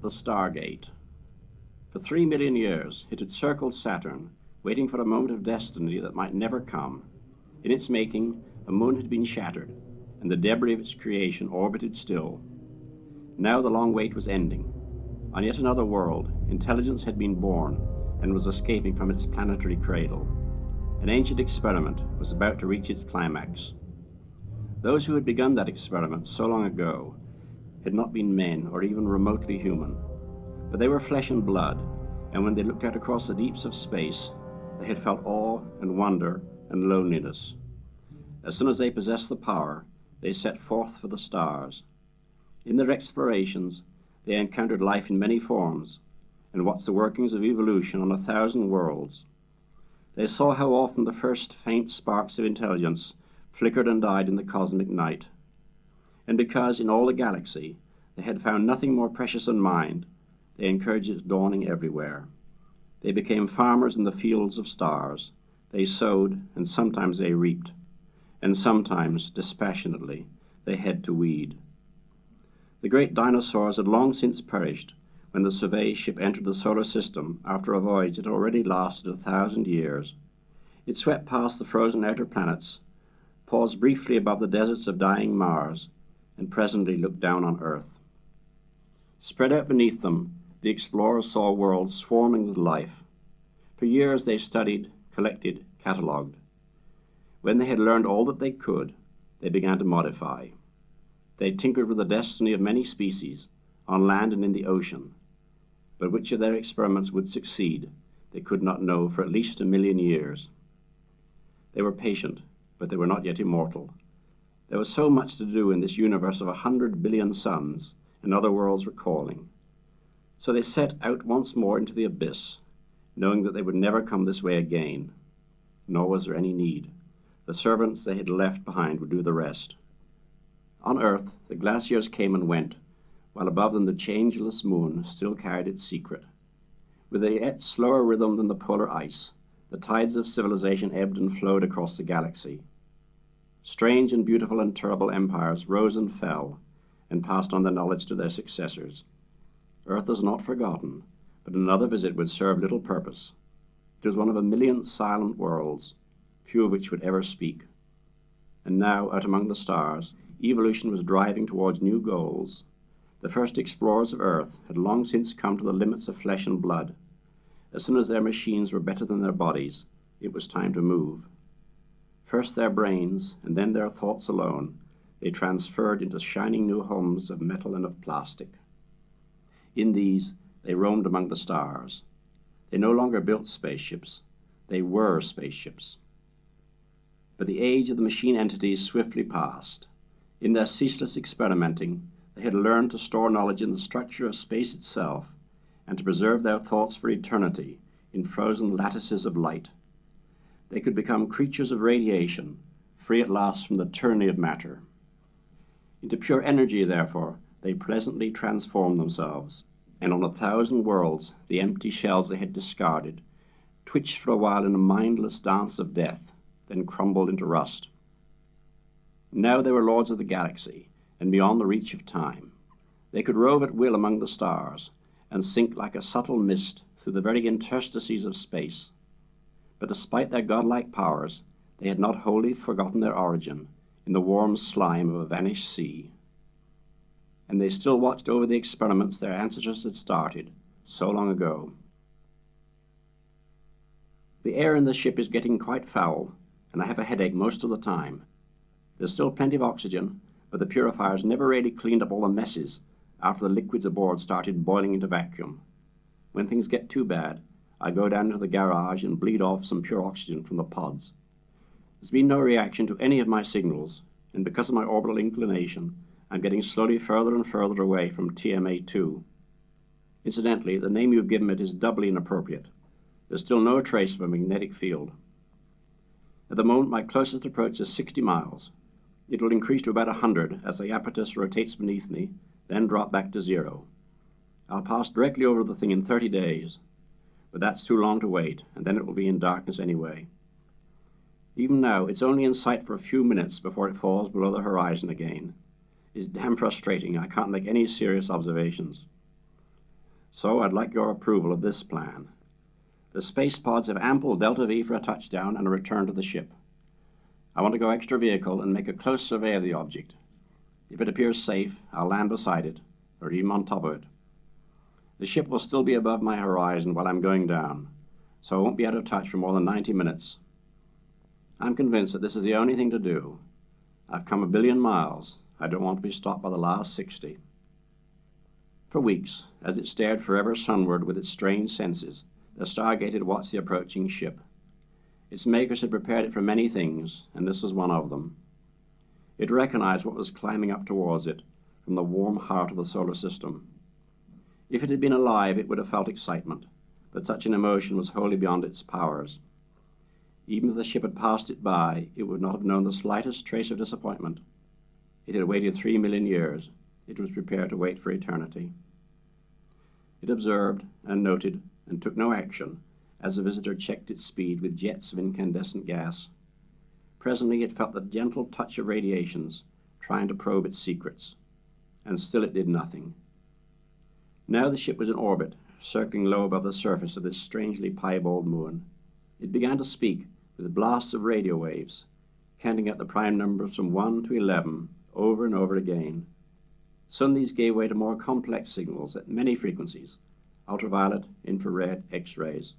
the stargate. For 3 million years, it had circled Saturn, waiting for a moment of destiny that might never come. In its making, a moon had been shattered, and the debris of its creation orbited still. Now the long wait was ending. On yet another world, intelligence had been born and was escaping from its planetary cradle. An ancient experiment was about to reach its climax. Those who had begun that experiment so long ago had not been men or even remotely human, but they were flesh and blood, and when they looked out across the deeps of space, they had felt awe and wonder and loneliness. As soon as they possessed the power, they set forth for the stars. In their explorations, they encountered life in many forms and watched the workings of evolution on 1,000 worlds. They saw how often the first faint sparks of intelligence flickered and died in the cosmic night. And because in all the galaxy they had found nothing more precious than mind, they encouraged its dawning everywhere. They became farmers in the fields of stars. They sowed, and sometimes they reaped, and sometimes, dispassionately, they had to weed. The great dinosaurs had long since perished when the survey ship entered the solar system after a voyage that already lasted 1,000 years. It swept past the frozen outer planets, paused briefly above the deserts of dying Mars, and presently looked down on Earth. Spread out beneath them, the explorers saw worlds swarming with life. For years they studied, collected, catalogued. When they had learned all that they could, they began to modify. They tinkered with the destiny of many species, on land and in the ocean. But which of their experiments would succeed, they could not know for at least 1 million years. They were patient, but they were not yet immortal. There was so much to do in this universe of 100 billion suns, and other worlds were calling. So they set out once more into the abyss, knowing that they would never come this way again. Nor was there any need. The servants they had left behind would do the rest. On Earth, the glaciers came and went, while above them the changeless moon still carried its secret. With a yet slower rhythm than the polar ice, the tides of civilization ebbed and flowed across the galaxy. Strange and beautiful and terrible empires rose and fell, and passed on their knowledge to their successors. Earth was not forgotten, but another visit would serve little purpose. It was one of 1 million silent worlds, few of which would ever speak. And now, out among the stars, evolution was driving towards new goals. The first explorers of Earth had long since come to the limits of flesh and blood. As soon as their machines were better than their bodies, it was time to move. First their brains, and then their thoughts alone, they transferred into shining new homes of metal and of plastic. In these, they roamed among the stars. They no longer built spaceships. They were spaceships. But the age of the machine entities swiftly passed. In their ceaseless experimenting, they had learned to store knowledge in the structure of space itself and to preserve their thoughts for eternity in frozen lattices of light. They could become creatures of radiation, free at last from the tyranny of matter. Into pure energy, therefore, they pleasantly transformed themselves, and on 1,000 worlds the empty shells they had discarded twitched for a while in a mindless dance of death, then crumbled into rust. Now they were lords of the galaxy, and beyond the reach of time. They could rove at will among the stars, and sink like a subtle mist through the very interstices of space. But despite their godlike powers, they had not wholly forgotten their origin in the warm slime of a vanished sea. And they still watched over the experiments their ancestors had started so long ago. The air in the ship is getting quite foul, and I have a headache most of the time. There's still plenty of oxygen, but the purifiers never really cleaned up all the messes after the liquids aboard started boiling into vacuum. When things get too bad, I go down into the garage and bleed off some pure oxygen from the pods. There's been no reaction to any of my signals, and because of my orbital inclination, I'm getting slowly further and further away from TMA2. Incidentally, the name you've given it is doubly inappropriate. There's still no trace of a magnetic field. At the moment, my closest approach is 60 miles. It will increase to about 100 as the apparatus rotates beneath me, then drop back to 0. I'll pass directly over the thing in 30 days, but that's too long to wait, and then it will be in darkness anyway. Even now, it's only in sight for a few minutes before it falls below the horizon again. It's damn frustrating. I can't make any serious observations. So I'd like your approval of this plan. The space pods have ample Delta V for a touchdown and a return to the ship. I want to go extra vehicle and make a close survey of the object. If it appears safe, I'll land beside it, or even on top of it. The ship will still be above my horizon while I'm going down, so I won't be out of touch for more than 90 minutes. I'm convinced that this is the only thing to do. I've come 1 billion miles. I don't want to be stopped by the last 60. For weeks, as it stared forever sunward with its strange senses, the stargate had watched the approaching ship. Its makers had prepared it for many things, and this was one of them. It recognized what was climbing up towards it from the warm heart of the solar system. If it had been alive, it would have felt excitement, but such an emotion was wholly beyond its powers. Even if the ship had passed it by, it would not have known the slightest trace of disappointment. It had waited 3 million years. It was prepared to wait for eternity. It observed and noted and took no action as the visitor checked its speed with jets of incandescent gas. Presently it felt the gentle touch of radiations trying to probe its secrets, and still it did nothing. Now the ship was in orbit, circling low above the surface of this strangely piebald moon. It began to speak with blasts of radio waves, counting out the prime numbers from 1 to 11 over and over again. Soon these gave way to more complex signals at many frequencies: ultraviolet, infrared, X-rays.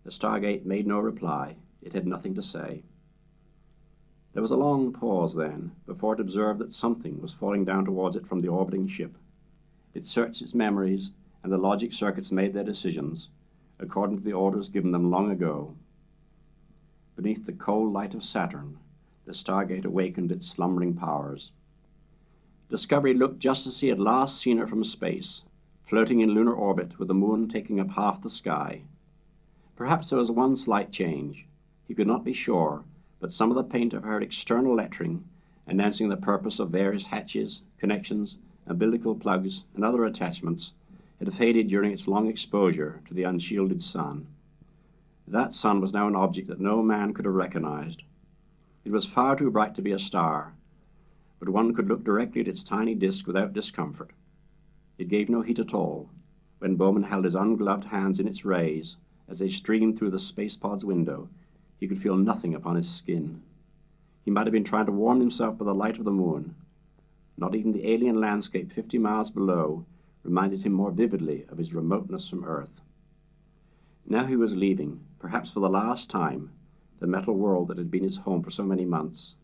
The stargate made no reply. It had nothing to say. There was a long pause then, before it observed that something was falling down towards it from the orbiting ship. It searched its memories, and the logic circuits made their decisions, according to the orders given them long ago. Beneath the cold light of Saturn, the stargate awakened its slumbering powers. Discovery looked just as he had last seen her from space, floating in lunar orbit with the moon taking up half the sky. Perhaps there was one slight change. He could not be sure, but some of the paint of her external lettering, announcing the purpose of various hatches, connections, umbilical plugs, and other attachments, had faded during its long exposure to the unshielded sun. That sun was now an object that no man could have recognized. It was far too bright to be a star, but one could look directly at its tiny disk without discomfort. It gave no heat at all. When Bowman held his ungloved hands in its rays, as they streamed through the space pod's window, he could feel nothing upon his skin. He might have been trying to warm himself by the light of the moon. Not even the alien landscape 50 miles below reminded him more vividly of his remoteness from Earth. Now he was leaving, perhaps for the last time, the metal world that had been his home for so many months.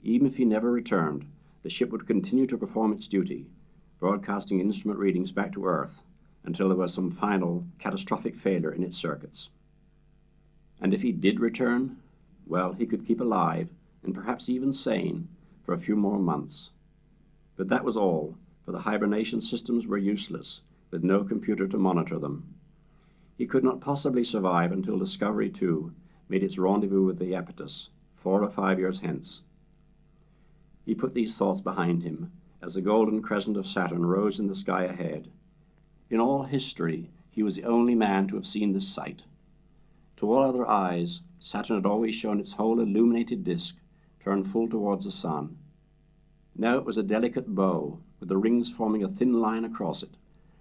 Even if he never returned, the ship would continue to perform its duty, broadcasting instrument readings back to Earth until there was some final, catastrophic failure in its circuits. And if he did return, well, he could keep alive, and perhaps even sane, for a few more months. But that was all, for the hibernation systems were useless, with no computer to monitor them. He could not possibly survive until Discovery 2 made its rendezvous with the Iapetus, 4 or 5 years hence. He put these thoughts behind him as the golden crescent of Saturn rose in the sky ahead. In all history, he was the only man to have seen this sight. To all other eyes, Saturn had always shown its whole illuminated disk turned full towards the sun. Now it was a delicate bow, with the rings forming a thin line across it,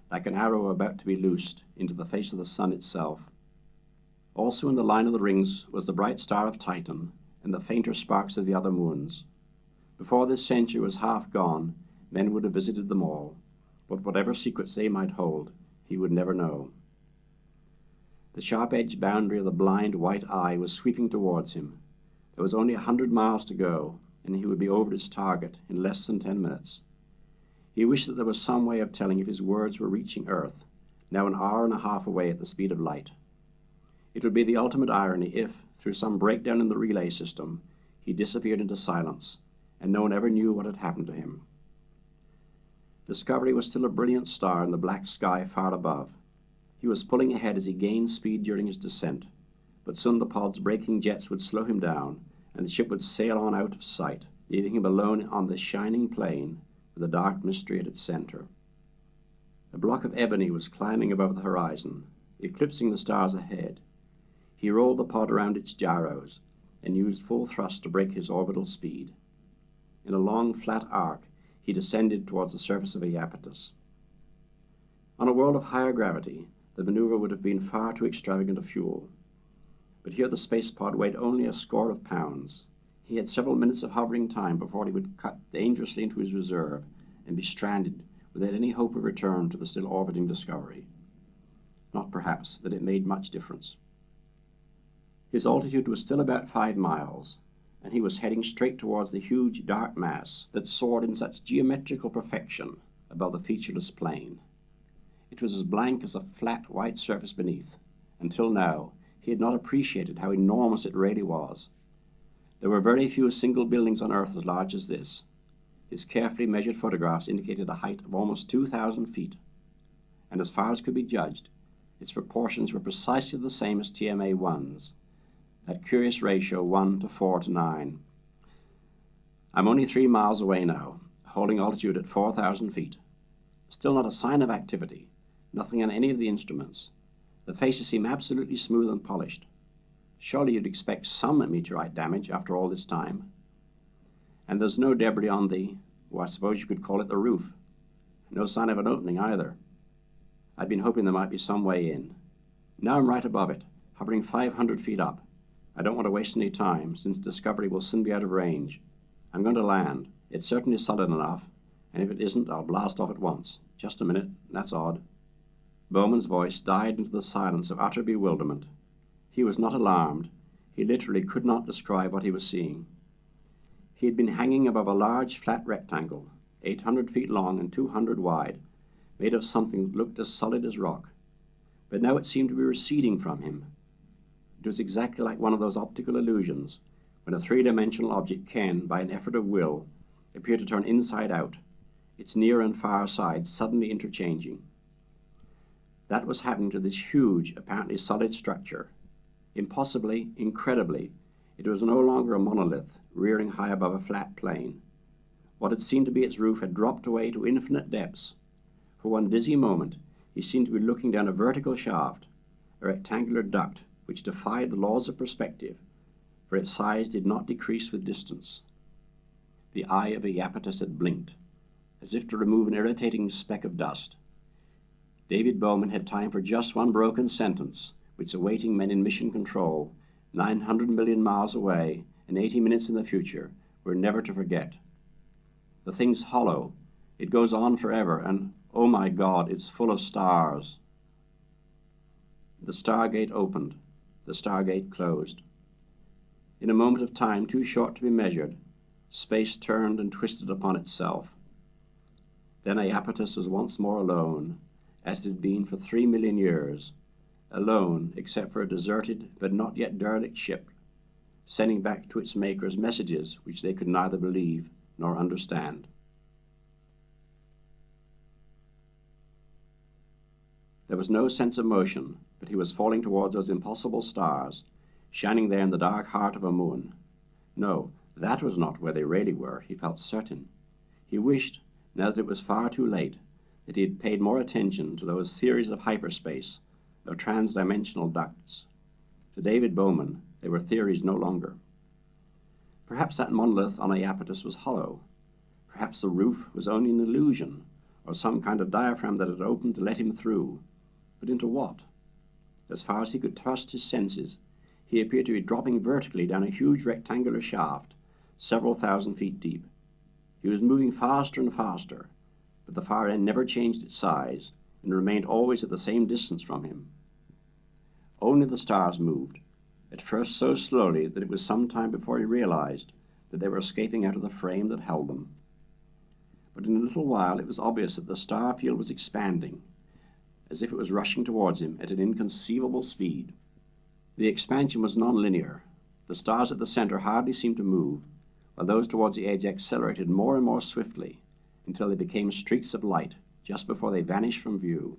like an arrow about to be loosed into the face of the sun itself. Also in the line of the rings was the bright star of Titan and the fainter sparks of the other moons. Before this century was half gone, men would have visited them all, but whatever secrets they might hold, he would never know. The sharp-edged boundary of the blind white eye was sweeping towards him. There was only 100 miles to go, and he would be over his target in less than 10 minutes. He wished that there was some way of telling if his words were reaching Earth, now an hour and a half away at the speed of light. It would be the ultimate irony if, through some breakdown in the relay system, he disappeared into silence, and no one ever knew what had happened to him. Discovery was still a brilliant star in the black sky far above. He was pulling ahead as he gained speed during his descent, but soon the pod's braking jets would slow him down, and the ship would sail on out of sight, leaving him alone on this shining plain with the dark mystery at its center. A block of ebony was climbing above the horizon, eclipsing the stars ahead. He rolled the pod around its gyros and used full thrust to break his orbital speed. In a long, flat arc, he descended towards the surface of Iapetus. On a world of higher gravity, the maneuver would have been far too extravagant a fuel. But here the space pod weighed only a score of pounds. He had several minutes of hovering time before he would cut dangerously into his reserve and be stranded without any hope of return to the still orbiting Discovery. Not perhaps that it made much difference. His altitude was still about 5 miles, and he was heading straight towards the huge dark mass that soared in such geometrical perfection above the featureless plain. It was as blank as a flat white surface beneath. Until now, he had not appreciated how enormous it really was. There were very few single buildings on Earth as large as this. His carefully measured photographs indicated a height of almost 2,000 feet, and as far as could be judged, its proportions were precisely the same as TMA-1's, that curious ratio 1 to 4 to 9. I'm only 3 miles away now, holding altitude at 4,000 feet. Still not a sign of activity, nothing on any of the instruments. The faces seem absolutely smooth and polished. Surely you'd expect some meteorite damage after all this time. And there's no debris on I suppose you could call it the roof. No sign of an opening either. I'd been hoping there might be some way in. Now I'm right above it, hovering 500 feet up. I don't want to waste any time, since Discovery will soon be out of range. I'm going to land. It's certainly solid enough, and if it isn't, I'll blast off at once. Just a minute, that's odd. Bowman's voice died into the silence of utter bewilderment. He was not alarmed. He literally could not describe what he was seeing. He had been hanging above a large flat rectangle, 800 feet long and 200 wide, made of something that looked as solid as rock. But now it seemed to be receding from him. It was exactly like one of those optical illusions, when a three-dimensional object can, by an effort of will, appear to turn inside out, its near and far sides suddenly interchanging. That was happening to this huge, apparently solid structure. Impossibly, incredibly, it was no longer a monolith rearing high above a flat plain. What had seemed to be its roof had dropped away to infinite depths. For one dizzy moment, he seemed to be looking down a vertical shaft, a rectangular duct which defied the laws of perspective, for its size did not decrease with distance. The eye of Iapetus had blinked, as if to remove an irritating speck of dust. David Bowman had time for just one broken sentence, which awaiting men in mission control, 900 million miles away and 80 minutes in the future, were never to forget. The thing's hollow. It goes on forever, and, oh my God, it's full of stars. The stargate opened. The stargate closed. In a moment of time too short to be measured, space turned and twisted upon itself. Then Iapetus was once more alone, as it had been for 3 million years, alone except for a deserted but not yet derelict ship, sending back to its makers messages which they could neither believe nor understand. There was no sense of motion, but he was falling towards those impossible stars, shining there in the dark heart of a moon. No, that was not where they really were, he felt certain. He wished, now that it was far too late, that he had paid more attention to those theories of hyperspace, of trans-dimensional ducts. To David Bowman, they were theories no longer. Perhaps that monolith on Iapetus was hollow. Perhaps the roof was only an illusion, or some kind of diaphragm that had opened to let him through. But into what? As far as he could trust his senses, he appeared to be dropping vertically down a huge rectangular shaft, several thousand feet deep. He was moving faster and faster, but the far end never changed its size and remained always at the same distance from him. Only the stars moved, at first so slowly that it was some time before he realized that they were escaping out of the frame that held them. But in a little while it was obvious that the star field was expanding, as if it was rushing towards him at an inconceivable speed. The expansion was non-linear. The stars at the center hardly seemed to move, while those towards the edge accelerated more and more swiftly until they became streaks of light just before they vanished from view.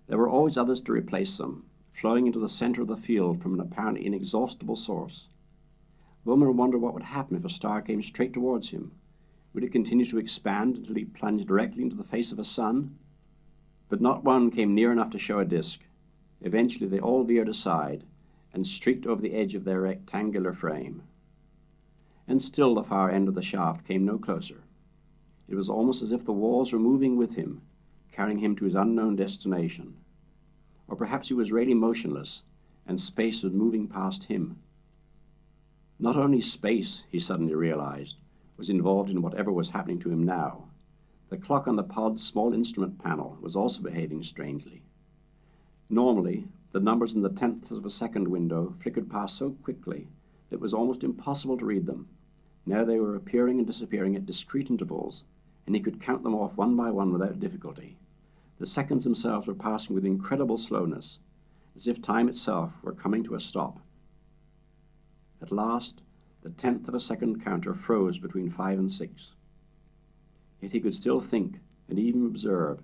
There were always others to replace them, flowing into the center of the field from an apparently inexhaustible source. Bowman wondered what would happen if a star came straight towards him. Would it continue to expand until he plunged directly into the face of a sun? But not one came near enough to show a disk. Eventually they all veered aside and streaked over the edge of their rectangular frame. And still the far end of the shaft came no closer. It was almost as if the walls were moving with him, carrying him to his unknown destination. Or perhaps he was really motionless, and space was moving past him. Not only space, he suddenly realized, was involved in whatever was happening to him now. The clock on the pod's small instrument panel was also behaving strangely. Normally, the numbers in the tenths of a second window flickered past so quickly that it was almost impossible to read them. Now they were appearing and disappearing at discrete intervals, and he could count them off one by one without difficulty. The seconds themselves were passing with incredible slowness, as if time itself were coming to a stop. At last, the tenth of a second counter froze between 5 and 6. Yet he could still think and even observe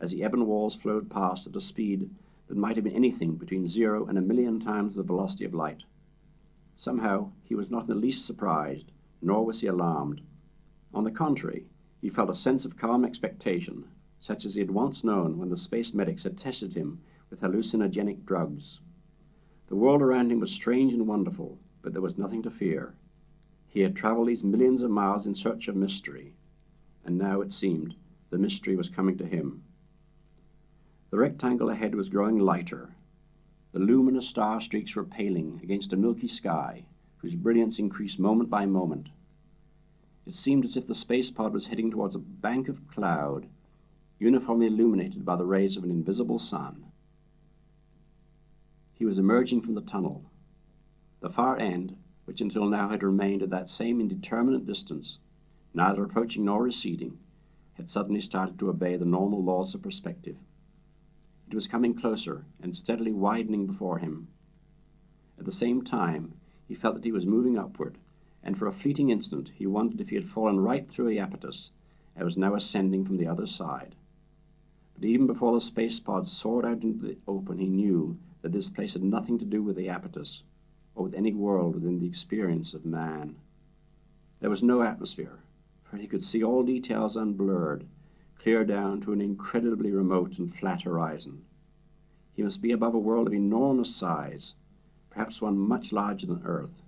as the ebon walls flowed past at a speed that might have been anything between 0 and 1,000,000 times the velocity of light. Somehow, he was not in the least surprised, nor was he alarmed. On the contrary, he felt a sense of calm expectation, such as he had once known when the space medics had tested him with hallucinogenic drugs. The world around him was strange and wonderful, but there was nothing to fear. He had traveled these millions of miles in search of mystery, and now, it seemed, the mystery was coming to him. The rectangle ahead was growing lighter. The luminous star streaks were paling against a milky sky, whose brilliance increased moment by moment. It seemed as if the space pod was heading towards a bank of cloud, uniformly illuminated by the rays of an invisible sun. He was emerging from the tunnel. The far end, which until now had remained at that same indeterminate distance, neither approaching nor receding, had suddenly started to obey the normal laws of perspective. It was coming closer and steadily widening before him. At the same time, he felt that he was moving upward, and for a fleeting instant he wondered if he had fallen right through the apertus and was now ascending from the other side. But even before the space pod soared out into the open, he knew that this place had nothing to do with the apertus or with any world within the experience of man. There was no atmosphere, for he could see all details unblurred, clear down to an incredibly remote and flat horizon. He must be above a world of enormous size, perhaps one much larger than Earth.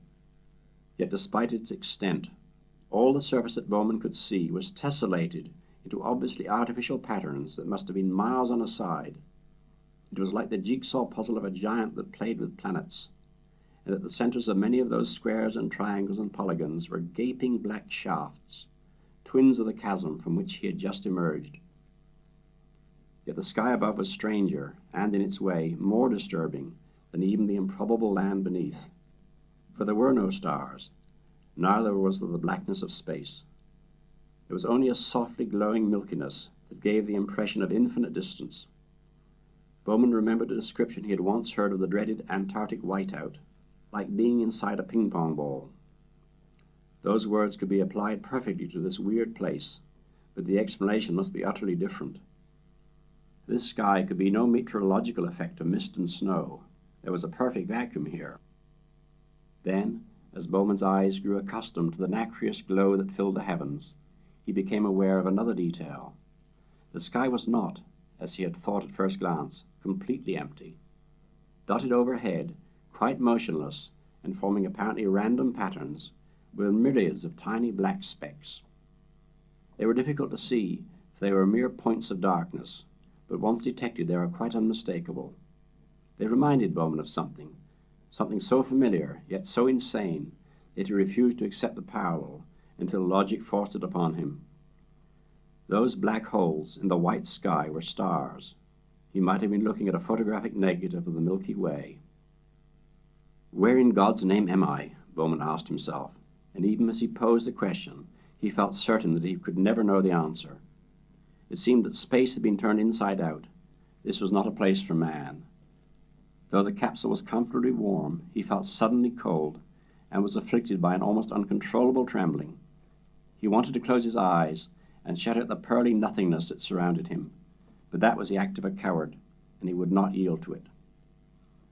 Yet despite its extent, all the surface that Bowman could see was tessellated into obviously artificial patterns that must have been miles on a side. It was like the jigsaw puzzle of a giant that played with planets, and at the centers of many of those squares and triangles and polygons were gaping black shafts, twins of the chasm from which he had just emerged. Yet the sky above was stranger, and in its way more disturbing than even the improbable land beneath. For there were no stars, neither was there the blackness of space. There was only a softly glowing milkiness that gave the impression of infinite distance. Bowman remembered a description he had once heard of the dreaded Antarctic whiteout, like being inside a ping-pong ball. Those words could be applied perfectly to this weird place, but the explanation must be utterly different. This sky could be no meteorological effect of mist and snow. There was a perfect vacuum here. Then, as Bowman's eyes grew accustomed to the nacreous glow that filled the heavens, he became aware of another detail. The sky was not, as he had thought at first glance, completely empty. Dotted overhead, quite motionless, and forming apparently random patterns, were myriads of tiny black specks. They were difficult to see, for they were mere points of darkness, but once detected they were quite unmistakable. They reminded Bowman of something so familiar, yet so insane, that he refused to accept the parallel until logic forced it upon him. Those black holes in the white sky were stars. He might have been looking at a photographic negative of the Milky Way. "Where in God's name am I?" Bowman asked himself, and even as he posed the question, he felt certain that he could never know the answer. It seemed that space had been turned inside out. This was not a place for man. Though the capsule was comfortably warm, he felt suddenly cold and was afflicted by an almost uncontrollable trembling. He wanted to close his eyes and shut out the pearly nothingness that surrounded him, but that was the act of a coward, and he would not yield to it.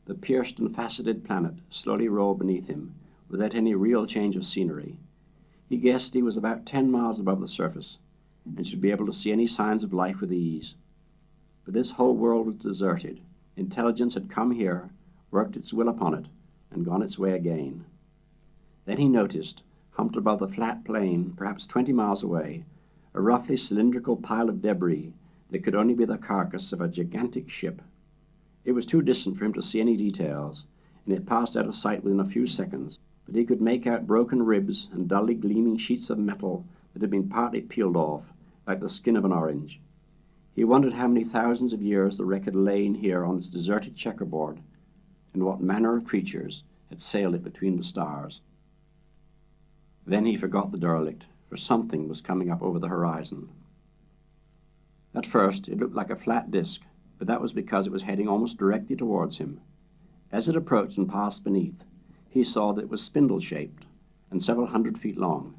The pierced and faceted planet slowly rolled beneath him, without any real change of scenery. He guessed he was about 10 miles above the surface, and should be able to see any signs of life with ease. But this whole world was deserted. Intelligence had come here, worked its will upon it, and gone its way again. Then he noticed, humped above the flat plain, perhaps 20 miles away, a roughly cylindrical pile of debris It could only be the carcass of a gigantic ship. It was too distant for him to see any details, and it passed out of sight within a few seconds, but he could make out broken ribs and dully gleaming sheets of metal that had been partly peeled off, like the skin of an orange. He wondered how many thousands of years the wreck had lain here on its deserted checkerboard, and what manner of creatures had sailed it between the stars. Then he forgot the derelict, for something was coming up over the horizon. At first it looked like a flat disk, but that was because it was heading almost directly towards him. As it approached and passed beneath, he saw that it was spindle-shaped and several 100 feet long.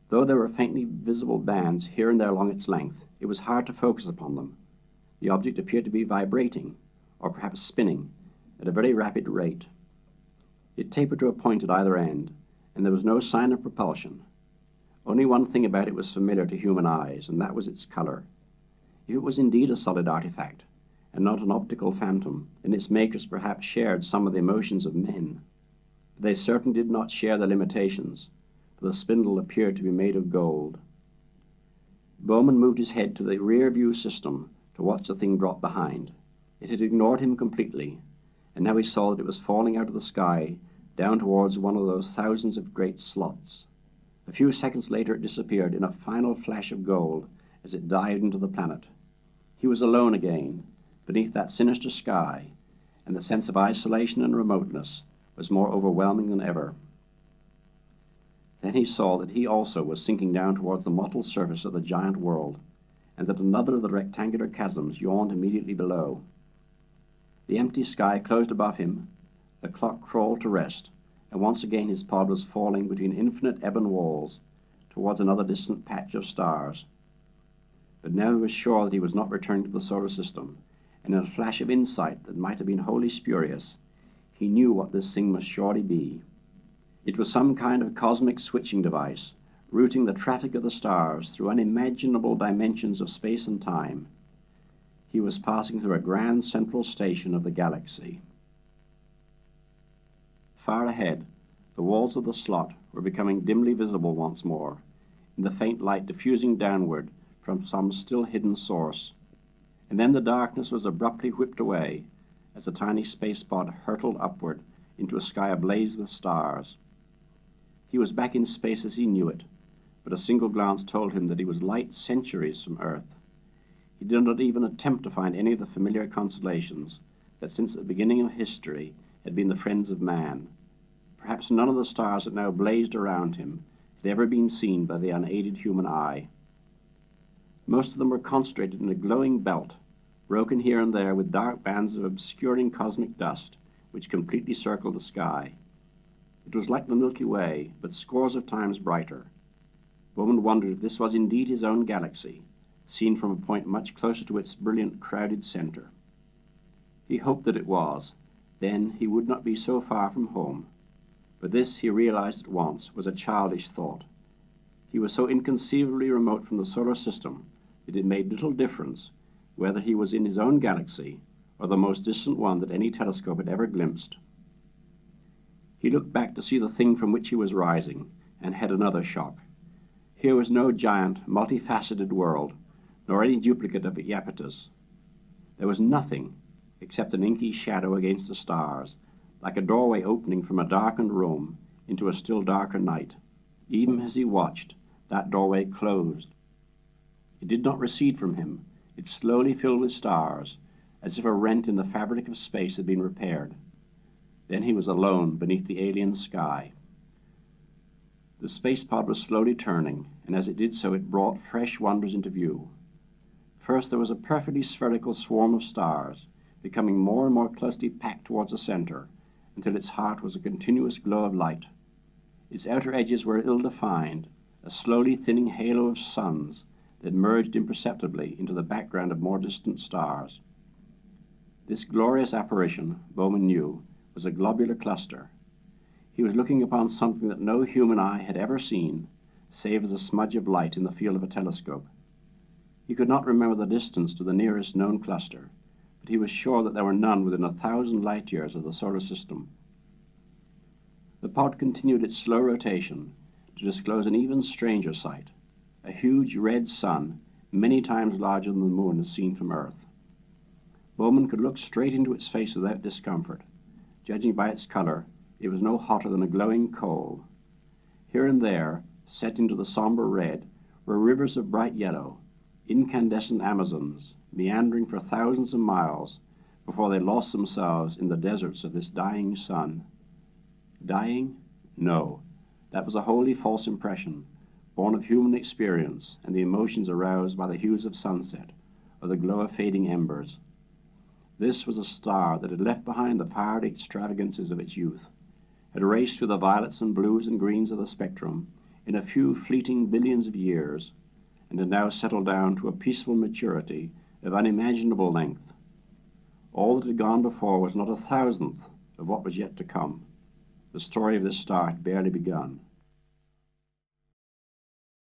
Though there were faintly visible bands here and there along its length, it was hard to focus upon them. The object appeared to be vibrating, or perhaps spinning, at a very rapid rate. It tapered to a point at either end, and there was no sign of propulsion. Only one thing about it was familiar to human eyes, and that was its color. If it was indeed a solid artifact, and not an optical phantom, then its makers perhaps shared some of the emotions of men. But they certainly did not share their limitations, for the spindle appeared to be made of gold. Bowman moved his head to the rear view system to watch the thing drop behind. It had ignored him completely, and now he saw that it was falling out of the sky down towards one of those thousands of great slots. A few seconds later it disappeared in a final flash of gold as it dived into the planet. He was alone again, beneath that sinister sky, and the sense of isolation and remoteness was more overwhelming than ever. Then he saw that he also was sinking down towards the mottled surface of the giant world, and that another of the rectangular chasms yawned immediately below. The empty sky closed above him, the clock crawled to rest, and once again his pod was falling between infinite ebon walls towards another distant patch of stars. But now he was sure that he was not returning to the solar system, and in a flash of insight that might have been wholly spurious, he knew what this thing must surely be. It was some kind of cosmic switching device, routing the traffic of the stars through unimaginable dimensions of space and time. He was passing through a grand central station of the galaxy. Far ahead, the walls of the slot were becoming dimly visible once more, in the faint light diffusing downward from some still hidden source. And then the darkness was abruptly whipped away as the tiny space pod hurtled upward into a sky ablaze with stars. He was back in space as he knew it, but a single glance told him that he was light centuries from Earth. He did not even attempt to find any of the familiar constellations that since the beginning of history had been the friends of man. Perhaps none of the stars that now blazed around him had ever been seen by the unaided human eye. Most of them were concentrated in a glowing belt, broken here and there with dark bands of obscuring cosmic dust, which completely circled the sky. It was like the Milky Way, but scores of times brighter. Bowman wondered if this was indeed his own galaxy, seen from a point much closer to its brilliant, crowded center. He hoped that it was. Then he would not be so far from home. But this, he realized at once, was a childish thought. He was so inconceivably remote from the solar system that it made little difference whether he was in his own galaxy or the most distant one that any telescope had ever glimpsed. He looked back to see the thing from which he was rising, and had another shock. Here was no giant, multifaceted world, nor any duplicate of Iapetus. There was nothing except an inky shadow against the stars, like a doorway opening from a darkened room into a still darker night. Even as he watched, that doorway closed. It did not recede from him. It slowly filled with stars, as if a rent in the fabric of space had been repaired. Then he was alone beneath the alien sky. The space pod was slowly turning, and as it did so it brought fresh wonders into view. First there was a perfectly spherical swarm of stars, becoming more and more closely packed towards the center, until its heart was a continuous glow of light. Its outer edges were ill-defined, a slowly thinning halo of suns that merged imperceptibly into the background of more distant stars. This glorious apparition, Bowman knew, was a globular cluster. He was looking upon something that no human eye had ever seen, save as a smudge of light in the field of a telescope. He could not remember the distance to the nearest known cluster, but he was sure that there were none within 1,000 light years of the solar system. The pod continued its slow rotation to disclose an even stranger sight, a huge red sun many times larger than the moon as seen from Earth. Bowman could look straight into its face without discomfort. Judging by its color, it was no hotter than a glowing coal. Here and there, set into the somber red, were rivers of bright yellow, incandescent Amazons, meandering for thousands of miles before they lost themselves in the deserts of this dying sun. Dying? No, that was a wholly false impression, born of human experience and the emotions aroused by the hues of sunset or the glow of fading embers. This was a star that had left behind the fiery extravagances of its youth, had raced through the violets and blues and greens of the spectrum in a few fleeting billions of years, and had now settled down to a peaceful maturity of unimaginable length. All that had gone before was not a thousandth of what was yet to come. The story of this star had barely begun.